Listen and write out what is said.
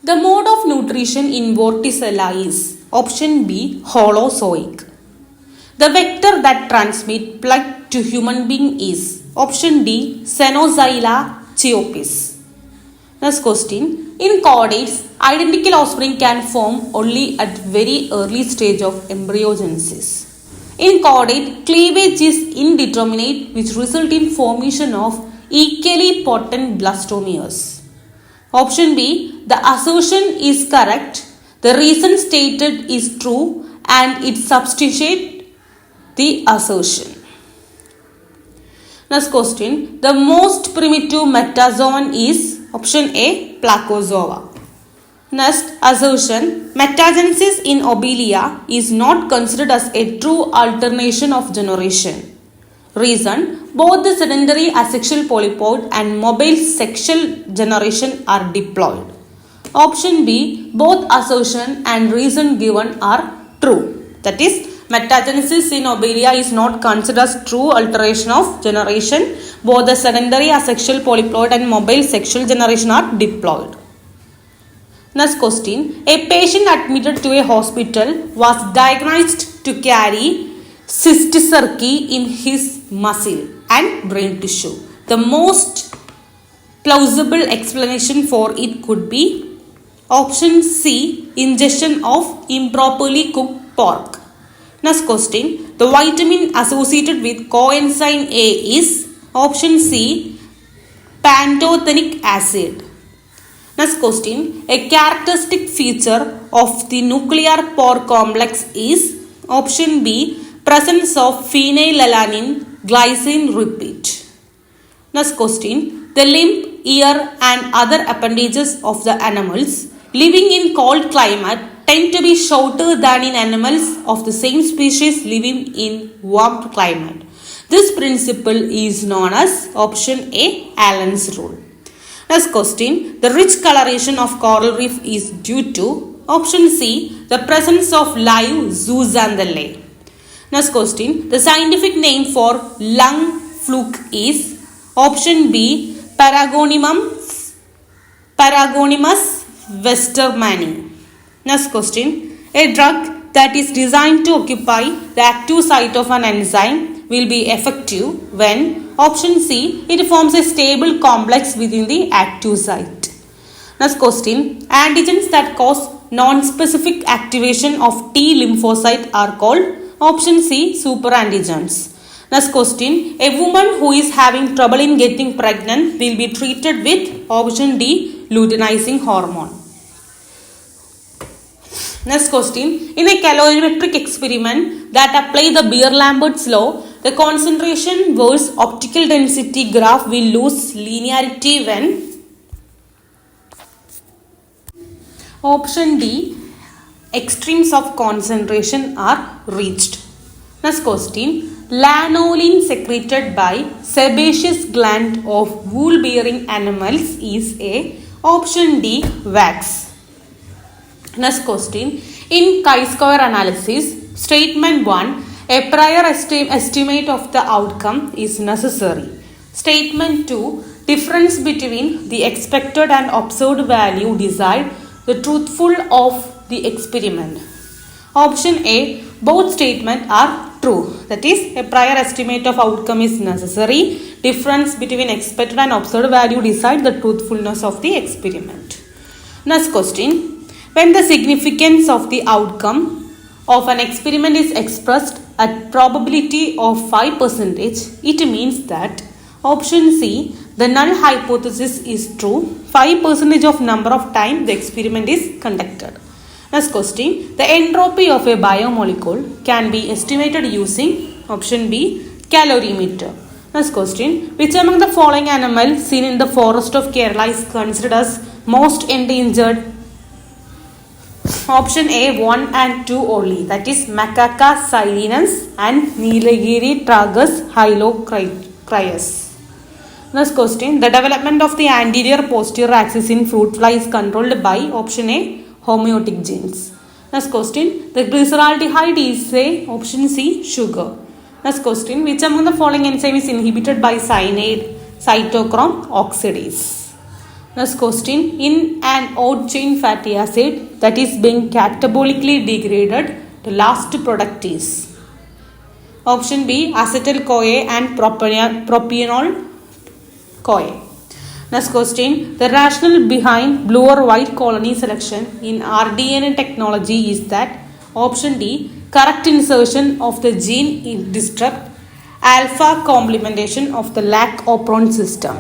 The mode of nutrition in Vorticella is option B, holozoic. The vector that transmits plague to human being is option D, Xenoxyla cheopis. Next question. In chordates, identical offspring can form only at very early stage of embryogenesis. In chordate, cleavage is indeterminate, which result in formation of equally potent blastomeres. Option B, the assertion is correct, the reason stated is true, and it substantiates the assertion. Next question. The most primitive metazoan is option A, Placozoa. Next, assertion. Metagenesis in Obelia is not considered as a true alternation of generation. Reason. Both the sedentary asexual polypod and mobile sexual generation are diploid. Option B. Both assertion and reason given are true. That is, metagenesis in Obelia is not considered as true alteration of generation. Both the sedentary asexual polyploid and mobile sexual generation are diploid. Next question. A patient admitted to a hospital was diagnosed to carry cysticercus in his muscle and brain tissue. The most plausible explanation for it could be option C, ingestion of improperly cooked pork. Next question. The vitamin associated with coenzyme A is option C, pantothenic acid. Next question. A characteristic feature of the nuclear pore complex is option B, presence of phenylalanine glycine repeat. Next question. The limb, ear and other appendages of the animals living in cold climate tend to be shorter than in animals of the same species living in warm climate. This principle is known as option A, Allen's rule. Next question. The rich coloration of coral reef is due to option C, the presence of live zooxanthellae. Next question. The scientific name for lung fluke is option B, Paragonimus westermanni. Next question. A drug that is designed to occupy the active site of an enzyme will be effective when option C, it forms a stable complex within the active site. Next question. Antigens that cause non-specific activation of T lymphocyte are called option C, superantigens. Next question. A woman who is having trouble in getting pregnant will be treated with option D, luteinizing hormone. Next question. In a calorimetric experiment that apply the Beer-Lambert's law, the concentration versus optical density graph will lose linearity when option D, extremes of concentration are reached. Next question. Lanolin secreted by sebaceous gland of wool-bearing animals is a option D, wax. Next question. In chi-square analysis, statement 1, a prior estimate of the outcome is necessary. Statement 2, difference between the expected and observed value decide the truthfulness of the experiment. Option A, both statements are true. That is, a prior estimate of outcome is necessary. Difference between expected and observed value decide the truthfulness of the experiment. Next question. When the significance of the outcome of an experiment is expressed at probability of 5%, it means that option C, the null hypothesis is true 5% of number of time the experiment is conducted. Next question. The entropy of a biomolecule can be estimated using option B, calorimeter. Next question. Which among the following animals seen in the forest of Kerala is considered as most endangered? Option A, 1 and 2 only. That is Macaca silenus and Nilgiri tragus hylocrius. Next question. The development of the anterior posterior axis in fruit fly is controlled by option A, homeotic genes. Next question. The glyceraldehyde is a option C, sugar. Next question. Which among the following enzyme is inhibited by cyanide cytochrome oxidase? Next question. In an odd chain fatty acid that is being catabolically degraded, the last product is option B acetyl-CoA and propionyl-CoA. Next question. The rationale behind blue or white colony selection in rDNA technology is that option D correct insertion of the gene disrupt alpha complementation of the lac operon system.